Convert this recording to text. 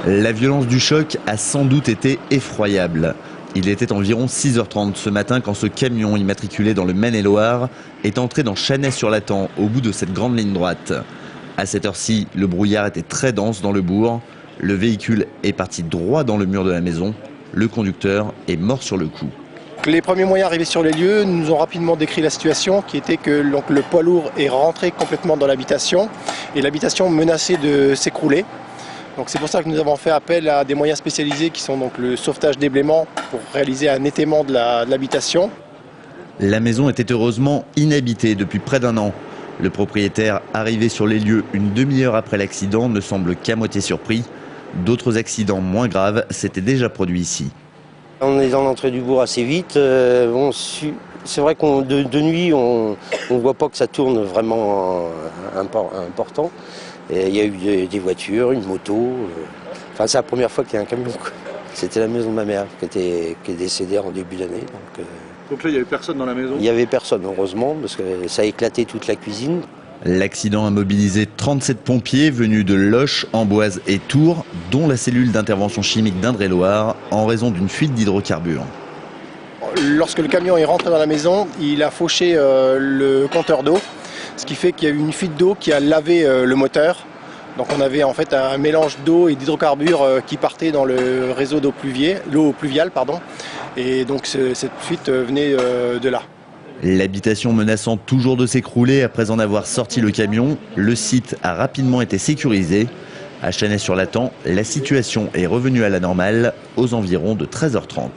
La violence du choc a sans doute été effroyable. Il était environ 6h30 ce matin quand ce camion immatriculé dans le Maine-et-Loire est entré dans Chanay-sur-Latan, au bout de cette grande ligne droite. À cette heure-ci, le brouillard était très dense dans le bourg. Le véhicule est parti droit dans le mur de la maison. Le conducteur est mort sur le coup. Les premiers moyens arrivés sur les lieux nous ont rapidement décrit la situation, qui était que le poids lourd est rentré complètement dans l'habitation et l'habitation menaçait de s'écrouler. Donc c'est pour ça que nous avons fait appel à des moyens spécialisés qui sont donc le sauvetage d'éblaiement pour réaliser un étaiement de l'habitation. La maison était heureusement inhabitée depuis près d'un an. Le propriétaire, arrivé sur les lieux une demi-heure après l'accident, ne semble qu'à moitié surpris. D'autres accidents moins graves s'étaient déjà produits ici. On est dans l'entrée du bourg assez vite. C'est vrai que de nuit, on ne voit pas que ça tourne vraiment important. Et il y a eu des voitures, une moto. Enfin, c'est la première fois qu'il y a un camion. C'était la maison de ma mère qui est décédée en début d'année. Donc là, il n'y avait personne dans la maison? Il n'y avait personne, heureusement, parce que ça a éclaté toute la cuisine. L'accident a mobilisé 37 pompiers venus de Loches, Amboise et Tours, dont la cellule d'intervention chimique d'Indre-et-Loire, en raison d'une fuite d'hydrocarbures. Lorsque le camion est rentré dans la maison, il a fauché le compteur d'eau, ce qui fait qu'il y a eu une fuite d'eau qui a lavé le moteur. Donc on avait en fait un mélange d'eau et d'hydrocarbures qui partait dans le réseau d'eau pluviale. Et donc cette fuite venait de là. L'habitation menaçant toujours de s'écrouler après en avoir sorti le camion, le site a rapidement été sécurisé. À Chanay-sur-Latan, la situation est revenue à la normale aux environs de 13h30.